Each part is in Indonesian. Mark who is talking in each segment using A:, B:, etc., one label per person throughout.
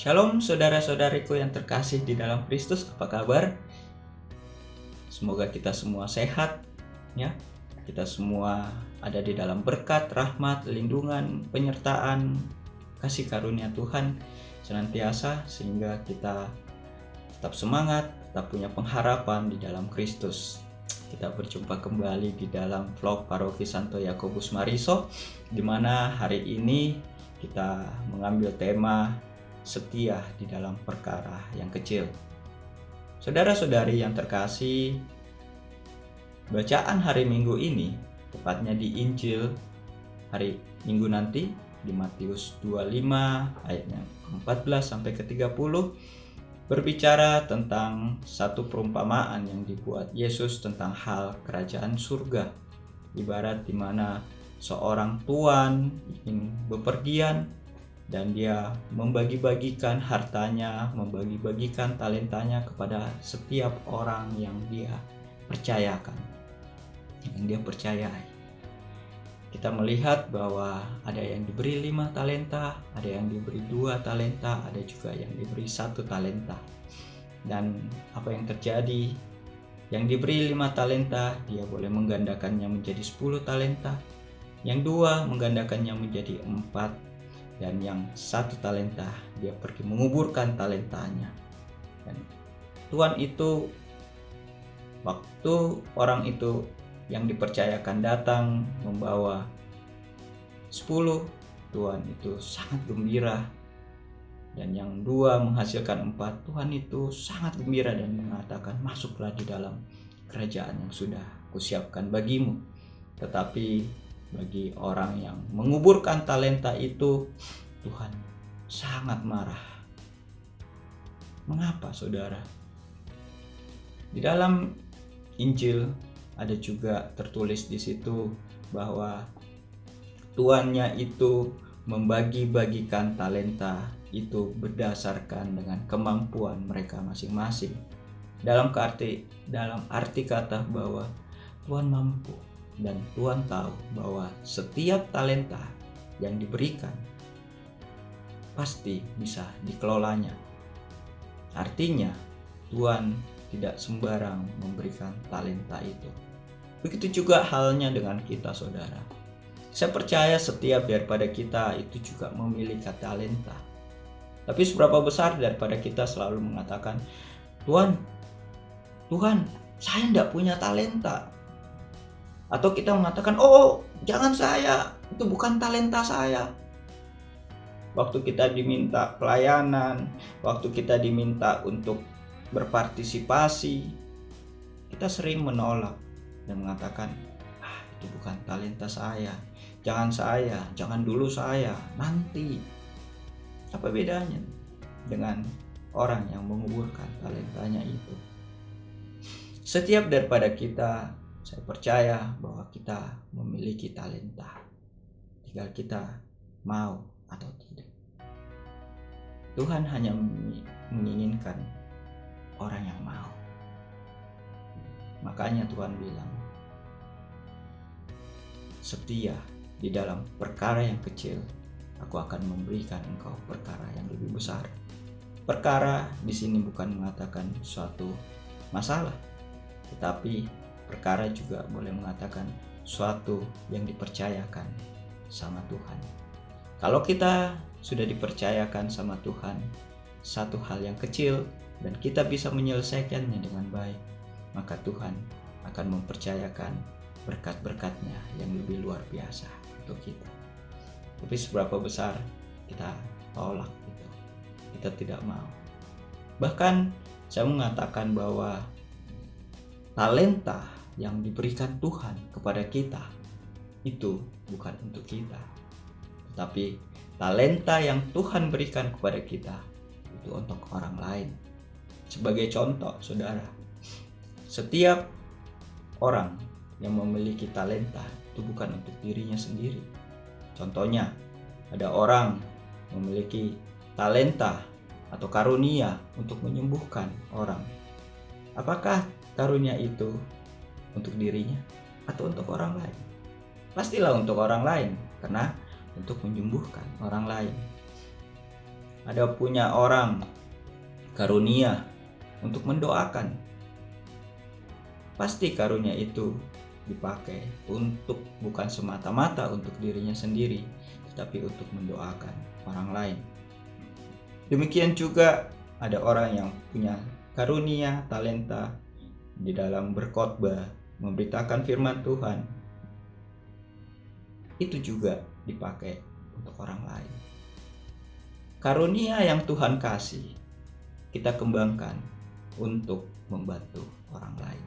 A: Shalom saudara-saudariku yang terkasih di dalam Kristus, apa kabar? Semoga kita semua sehat, ya. Kita semua ada di dalam berkat, rahmat, lindungan, penyertaan, kasih karunia Tuhan senantiasa, sehingga kita tetap semangat, tetap punya pengharapan di dalam Kristus. Kita berjumpa kembali di dalam vlog Paroki Santo Yakobus Mariso, di mana hari ini kita mengambil tema setia di dalam perkara yang kecil. Saudara-saudari yang terkasih, bacaan hari Minggu ini, tepatnya di Injil hari Minggu nanti, di Matius 25 ayatnya 14 sampai ke 30, berbicara tentang satu perumpamaan yang dibuat Yesus tentang hal kerajaan surga. Ibarat di mana seorang tuan ingin bepergian dan dia membagi-bagikan hartanya, membagi-bagikan talentanya kepada setiap orang yang dia percayakan, yang dia percayai. Kita melihat bahwa ada yang diberi 5 talenta, ada yang diberi 2 talenta, ada juga yang diberi 1 talenta. Dan apa yang terjadi? Yang diberi 5 talenta, dia boleh menggandakannya menjadi 10 talenta. Yang 2 menggandakannya menjadi 4. Dan yang 1 talenta, dia pergi menguburkan talentanya. Dan Tuhan itu, waktu orang itu yang dipercayakan datang membawa 10, Tuhan itu sangat gembira. Dan yang 2 menghasilkan 4, Tuhan itu sangat gembira dan mengatakan, masuklah di dalam kerajaan yang sudah kusiapkan bagimu. Tetapi bagi orang yang menguburkan talenta itu, Tuhan sangat marah. Mengapa, saudara? Di dalam Injil ada juga tertulis di situ bahwa tuannya itu membagi-bagikan talenta itu berdasarkan dengan kemampuan mereka masing-masing. Dalam arti kata bahwa Tuhan mampu dan Tuhan tahu bahwa setiap talenta yang diberikan pasti bisa dikelolanya. Artinya Tuhan tidak sembarang memberikan talenta itu. Begitu juga halnya dengan kita, saudara. Saya percaya setiap daripada kita itu juga memiliki talenta. Tapi seberapa besar daripada kita selalu mengatakan, Tuhan, saya tidak punya talenta. Atau kita mengatakan, oh jangan saya, itu bukan talenta saya. Waktu kita diminta pelayanan, waktu kita diminta untuk berpartisipasi, kita sering menolak dan mengatakan, itu bukan talenta saya, jangan dulu saya, nanti. Apa bedanya dengan orang yang menguburkan talentanya itu? Setiap daripada kita, saya percaya bahwa kita memiliki talenta, tinggal kita mau atau tidak. Tuhan hanya menginginkan orang yang mau. Makanya Tuhan bilang, setia di dalam perkara yang kecil, aku akan memberikan engkau perkara yang lebih besar. Perkara di sini bukan mengatakan suatu masalah, tetapi perkara juga boleh mengatakan suatu yang dipercayakan sama Tuhan. Kalau kita sudah dipercayakan sama Tuhan satu hal yang kecil dan kita bisa menyelesaikannya dengan baik, maka Tuhan akan mempercayakan berkat-berkatnya yang lebih luar biasa untuk kita. Tapi seberapa besar kita tolak itu, kita tidak mau. Bahkan saya mengatakan bahwa talenta yang diberikan Tuhan kepada kita itu bukan untuk kita, tetapi talenta yang Tuhan berikan kepada kita itu untuk orang lain. Sebagai contoh, saudara, setiap orang yang memiliki talenta itu bukan untuk dirinya sendiri. Contohnya, ada orang memiliki talenta atau karunia untuk menyembuhkan orang. Apakah karunia itu untuk dirinya atau untuk orang lain? Pastilah untuk orang lain, karena untuk menyembuhkan orang lain. ada punya orang karunia untuk mendoakan, pasti karunia itu dipakai untuk bukan semata-mata untuk dirinya sendiri, tetapi untuk mendoakan orang lain. Demikian juga ada orang yang punya karunia, talenta di dalam berkhotbah, memberitakan firman Tuhan. Itu juga dipakai untuk orang lain. Karunia yang Tuhan kasih, kita kembangkan untuk membantu orang lain.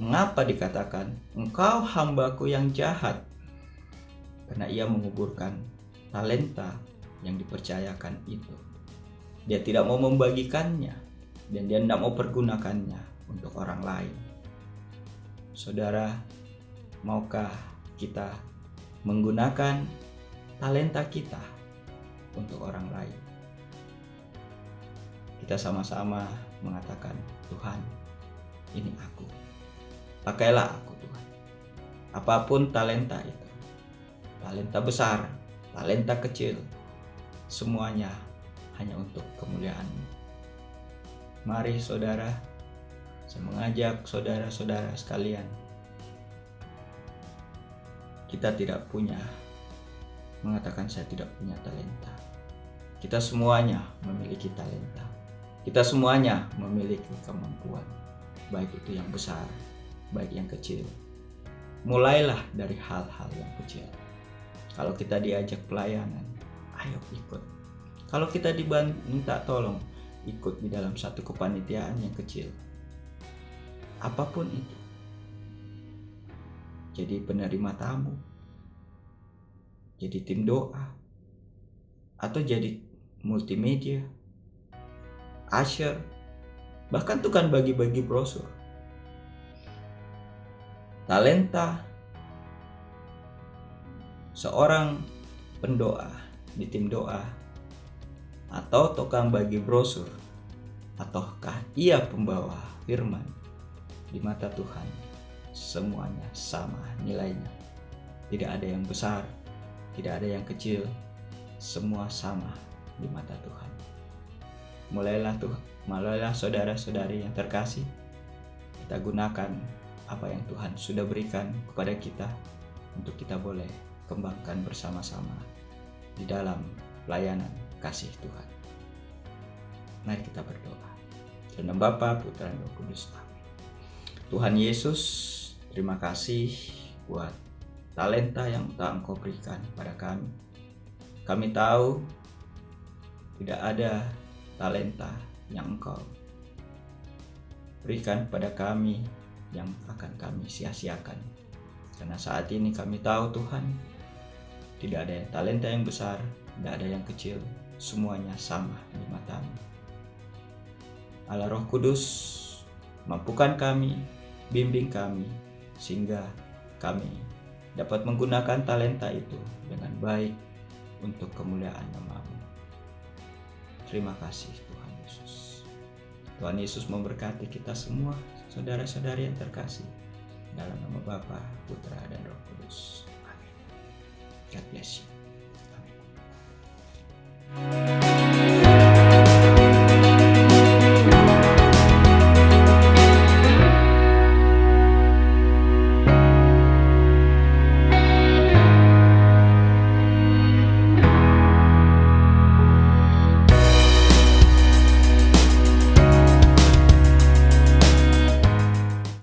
A: Mengapa dikatakan, engkau hambaku yang jahat? Karena ia menguburkan talenta yang dipercayakan itu. Dia tidak mau membagikannya, dan dia tidak mau pergunakannya untuk orang lain. Saudara, maukah kita menggunakan talenta kita untuk orang lain? Kita sama-sama mengatakan, Tuhan, ini aku. Pakailah aku, Tuhan. Apapun talenta itu, talenta besar, talenta kecil, semuanya hanya untuk kemuliaan-Mu. Mari saudara, saya mengajak saudara-saudara sekalian, kita tidak punya, mengatakan saya tidak punya talenta. Kita semuanya memiliki talenta. Kita semuanya memiliki kemampuan, baik itu yang besar, baik yang kecil. Mulailah dari hal-hal yang kecil. Kalau kita diajak pelayanan, ayo ikut. Kalau kita diminta tolong, ikut di dalam satu kepanitiaan yang kecil. Apapun itu. Jadi penerima tamu, jadi tim doa, atau jadi multimedia, usher, bahkan tukang bagi-bagi brosur. Talenta seorang pendoa di tim doa, atau tukang bagi brosur, ataukah ia pembawa firman, di mata Tuhan semuanya sama nilainya. Tidak ada yang besar, tidak ada yang kecil, semua sama di mata Tuhan. Mulailah saudara-saudari yang terkasih, kita gunakan apa yang Tuhan sudah berikan kepada kita untuk kita boleh kembangkan bersama-sama di dalam pelayanan kasih Tuhan. Mari kita berdoa. Dalam nama Bapa, Putra, dan Roh Kudus. Amin. Tuhan Yesus, terima kasih buat talenta yang telah Engkau berikan pada kami. Kami tahu tidak ada talenta yang Engkau berikan pada kami yang akan kami sia-siakan. Karena saat ini kami tahu Tuhan, tidak ada talenta yang besar, tidak ada yang kecil, semuanya sama di mata-Mu. Allah Roh Kudus, mampukan kami, bimbing kami, sehingga kami dapat menggunakan talenta itu dengan baik untuk kemuliaan nama-Mu. Terima kasih Tuhan Yesus. Tuhan Yesus memberkati kita semua, saudara-saudari yang terkasih. Dalam nama Bapa, Putra, dan Roh Kudus. Amin. God bless you.